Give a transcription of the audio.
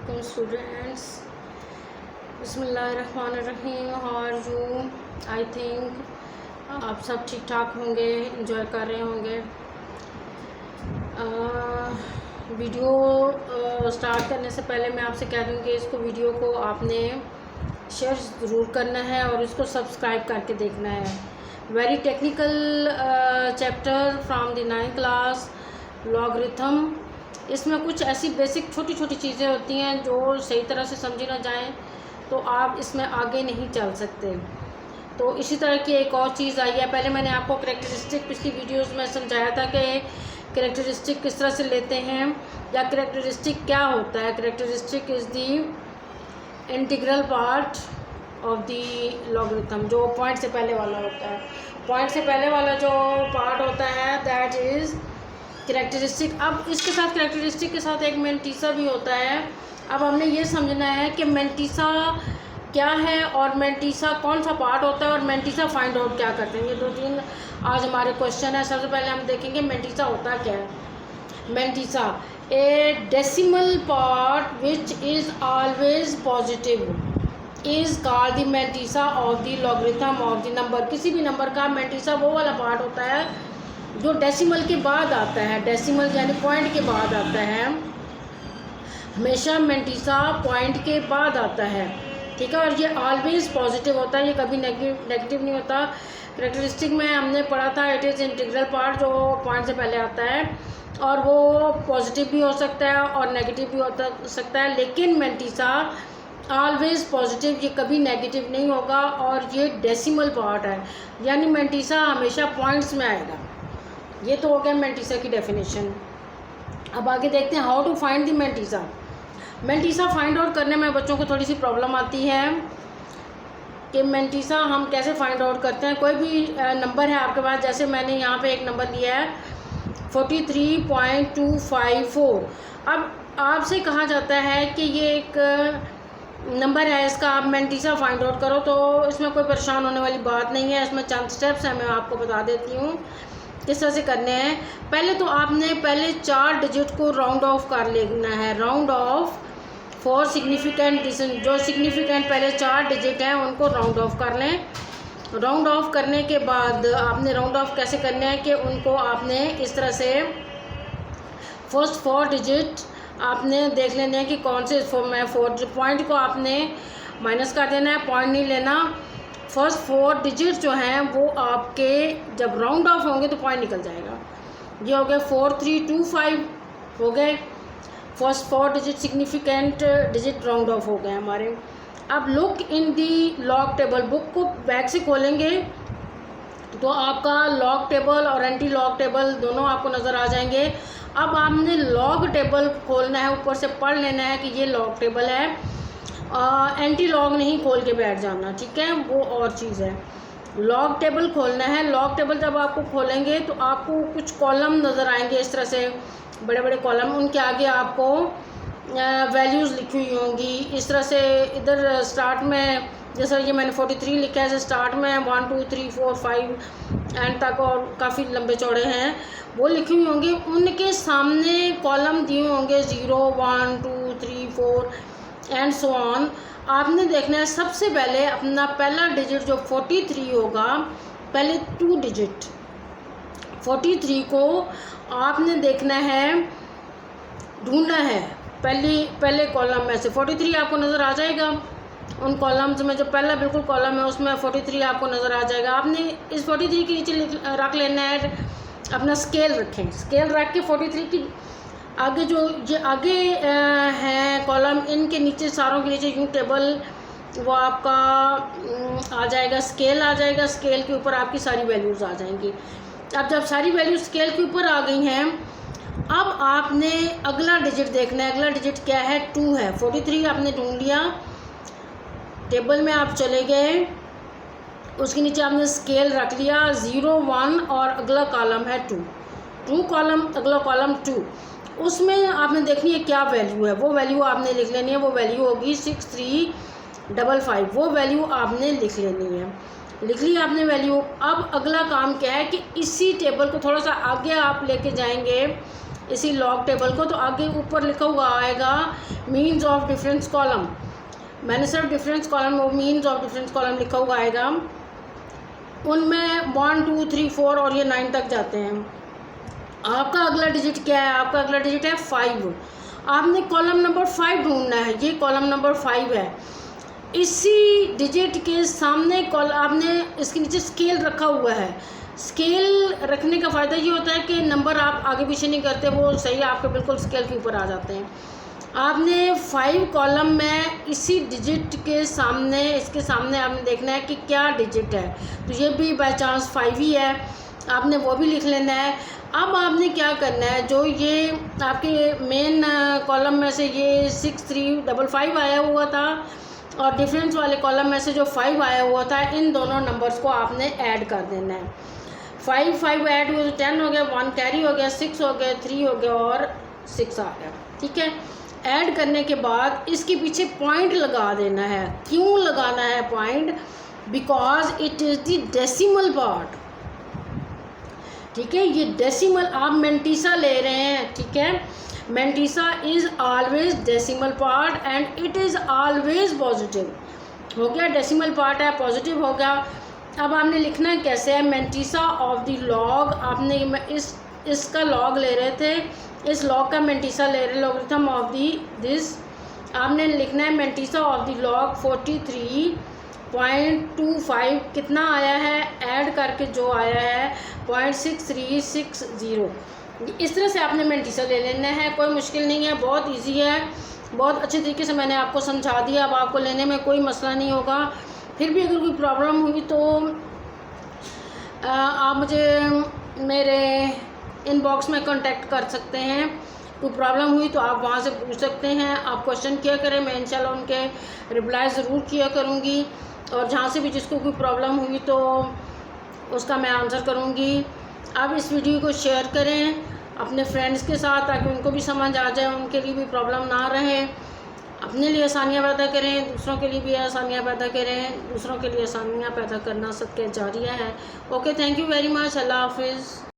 Welcome students. बिस्मिल्लाहिर्रहमानिर्रहीम. How are you? I think आप सब ठीक ठाक होंगे, इंजॉय कर रहे होंगे. वीडियो स्टार्ट करने से पहले मैं आपसे कह दूँ कि इसको वीडियो को आपने शेयर ज़रूर करना है और इसको सब्सक्राइब करके देखना है. Very technical chapter from the 9th class, logarithm. इसमें कुछ ऐसी बेसिक छोटी छोटी चीज़ें होती हैं जो सही तरह से समझी ना जाएं तो आप इसमें आगे नहीं चल सकते. तो इसी तरह की एक और चीज़ आई है. पहले मैंने आपको कैरेक्टरिस्टिक पिछली वीडियोस में समझाया था कि कैरेक्टरिस्टिक किस तरह से लेते हैं या कैरेक्टरिस्टिक क्या होता है. Characteristic is the integral part of the logarithm, जो पॉइंट से पहले वाला होता है. पॉइंट से पहले वाला जो पार्ट होता है दैट इज़ कैरेक्टरिस्टिक. अब इसके साथ कैरेक्टरिस्टिक के साथ एक मेंटीसा भी होता है. अब हमने ये समझना है कि मेंटीसा क्या है और मेंटीसा कौन सा पार्ट होता है और मेंटीसा फाइंड आउट क्या करते हैं. ये दो तीन आज हमारे क्वेश्चन है. सबसे पहले हम देखेंगे मेंटीसा होता क्या है. Mantissa A decimal part which is always positive is called the mantissa of the logarithm of the number. किसी भी नंबर का मेंटीसा वो वाला पार्ट होता है जो डेसिमल के बाद आता है. डेसिमल यानी पॉइंट के बाद आता है. हमेशा मेंटीसा पॉइंट के बाद आता है, ठीक है. और ये ऑलवेज पॉजिटिव होता है, ये कभी नेगेटिव नहीं होता. कैरेक्टरिस्टिक में हमने पढ़ा था इट इज़ इंटीग्रल पार्ट, जो पॉइंट से पहले आता है और वो पॉजिटिव भी हो सकता है और नेगेटिव भी हो सकता है. लेकिन मेंटीसा ऑलवेज पॉजिटिव, ये कभी नेगेटिव नहीं होगा और ये डेसिमल पार्ट है, यानी मेंटीसा हमेशा पॉइंट्स में आएगा. ये तो हो गया मेंटीसा की डेफिनेशन. अब आगे देखते हैं how to find the mantissa. Mantissa find out करने में बच्चों को थोड़ी सी प्रॉब्लम आती है कि मेंटीसा हम कैसे फाइंड आउट करते हैं. कोई भी नंबर है आपके पास, जैसे मैंने यहाँ पे एक नंबर लिया है 43.254. अब आपसे कहा जाता है कि ये एक नंबर है, इसका आप मेंटीसा फाइंड आउट करो. तो इसमें कोई परेशान होने वाली बात नहीं है. इसमें चंद स्टेप्स हैं, मैं आपको बता देती हूँ किस तरह से करने हैं. पहले तो आपने पहले 4 डिजिट को राउंड ऑफ कर लेना है. Round of for significant digit, जो सिग्निफिकेंट पहले 4 डिजिट हैं उनको राउंड ऑफ कर लें. राउंड ऑफ करने के बाद आपने राउंड ऑफ कैसे करने हैं कि उनको आपने इस तरह से फर्स्ट 4 डिजिट आपने देख लेने हैं कि कौन से 4 पॉइंट को आपने माइनस कर देना है, पॉइंट नहीं लेना. फर्स्ट 4 डिजिट जो हैं वो आपके जब राउंड ऑफ होंगे तो पॉइंट निकल जाएगा. ये हो गए 4325 हो गए. First 4 digit significant digit round of हो गए हमारे. अब look in the log table. Book को बैक से खोलेंगे तो आपका लॉग टेबल और एंटी लॉग टेबल दोनों आपको नज़र आ जाएंगे. अब आपने लॉग टेबल खोलना है, ऊपर से पढ़ लेना है कि ये लॉग टेबल है. एंटी लॉग नहीं खोल के बैठ जाना, ठीक है, वो और चीज़ है. लॉग टेबल खोलना है. लॉग टेबल जब आपको खोलेंगे तो आपको कुछ कॉलम नज़र आएंगे इस तरह से, बड़े बड़े कॉलम. उनके आगे आपको वैल्यूज़ लिखी हुई होंगी इस तरह से. इधर स्टार्ट में जैसे ये मैंने 43 लिखा है, स्टार्ट में 1 2 3 4 5 एंड तक और काफ़ी लंबे चौड़े हैं वो लिखी हुई होंगी. उनके सामने कॉलम दिए होंगे 0 1 2 3 4 एंड सो ऑन. आपने देखना है सबसे पहले अपना पहला डिजिट जो 43 होगा, पहले 2 डिजिट 43 को आपने देखना है, ढूंढना है. पहले कॉलम में से 43 आपको नज़र आ जाएगा. उन कॉलम्स में जो पहला बिल्कुल कॉलम है उसमें 43 आपको नज़र आ जाएगा. आपने इस 43 के नीचे रख लेना है, अपना स्केल रखें. स्केल रख के 43 की आगे जो ये आगे हैं कॉलम, इनके नीचे सारों के नीचे यूँ टेबल वो आपका आ जाएगा, स्केल आ जाएगा. स्केल के ऊपर आपकी सारी वैल्यूज़ आ जाएंगी. अब जब सारी वैल्यूज स्केल के ऊपर आ गई हैं, अब आपने अगला डिजिट देखना है. अगला डिजिट क्या है? 2 है. 43 आपने ढूंढ लिया. टेबल में आप चले गए, उसके नीचे आपने स्केल रख लिया 0 1 और अगला कॉलम है 2 कॉलम, अगला कॉलम 2. उसमें आपने देखनी है क्या वैल्यू है, वो वैल्यू आपने लिख लेनी है. वो वैल्यू होगी 6355. वो वैल्यू आपने लिख लेनी है. लिख ली आपने वैल्यू. अब अगला काम क्या है कि इसी टेबल को थोड़ा सा आगे आप लेके जाएंगे इसी लॉग टेबल को, तो आगे ऊपर लिखा हुआ आएगा मीन्स ऑफ डिफरेंस कॉलम। मैंने सिर्फ डिफरेंस कॉलम और मीन्स ऑफ डिफरेंस कॉलम लिखा हुआ आएगा, उनमें 1 2 3 4 और ये 9 तक जाते हैं। आपका अगला डिजिट क्या है? आपका अगला डिजिट है 5। आपने कॉलम नंबर 5 ढूंढना है, ये कॉलम नंबर 5 है। इसी डिजिट के सामने आपने इसके नीचे स्केल रखा हुआ है। स्केल रखने का फ़ायदा ये होता है कि नंबर आप आगे पीछे नहीं करते, वो सही आपके बिल्कुल स्केल के ऊपर आ जाते हैं। आपने 5 कॉलम में इसी डिजिट के सामने, इसके सामने आपने देखना है कि क्या डिजिट है, तो ये भी बाय चांस 5 ही है, आपने वो भी लिख लेना है। अब आपने क्या करना है, जो ये आपके मेन कॉलम में से ये 6355 आया हुआ था और डिफरेंस वाले कॉलम में से जो 5 आया हुआ था, इन दोनों नंबर्स को आपने ऐड कर देना है। 5 5 ऐड हुए तो 10 हो गया, 1 कैरी हो गया, 6 हो गया, 3 हो गया और 6 आ गया। ठीक है, ऐड करने के बाद इसके पीछे पॉइंट लगा देना है। क्यों लगाना है point? Because it is the decimal part. ठीक है, ये डेसिमल आप मेंटीसा ले रहे हैं। ठीक है, mantissa is always decimal part and it is always positive. हो गया, डेसिमल पार्ट है, पॉजिटिव हो गया। अब आपने लिखना है कैसे है, मेंटीसा ऑफ द लॉग। आपने इसका लॉग ले रहे थे, इस लॉग का मेंटीसा ले रहे, लॉगरिथम ऑफ दी दिस। आपने लिखना है मेंटीसा ऑफ द लॉग 43.25 कितना आया है, ऐड करके जो आया है 0.6360। इस तरह से आपने मेंटीसा ले लेना है, कोई मुश्किल नहीं है, बहुत इजी है, बहुत अच्छे तरीके से मैंने आपको समझा दिया। अब आपको लेने में कोई मसला नहीं होगा। फिर भी अगर कोई प्रॉब्लम हुई तो आप मुझे मेरे इनबॉक्स में कांटेक्ट कर सकते हैं। कोई प्रॉब्लम हुई तो आप वहाँ से पूछ सकते हैं, आप क्वेश्चन किया करें, मैं इंशाल्लाह उनके रिप्लाई ज़रूर किया करूँगी। और जहाँ से भी जिसको कोई प्रॉब्लम हुई तो उसका मैं आंसर करूँगी। आप इस वीडियो को शेयर करें अपने फ्रेंड्स के साथ, ताकि उनको भी समझ आ जाए, उनके लिए भी प्रॉब्लम ना रहे। अपने लिए आसानियाँ पैदा करें, दूसरों के लिए भी आसानियाँ पैदा करें। दूसरों के लिए आसानियाँ पैदा करना सबके जारिया है। Okay, thank you very much. Allah हाफिज़।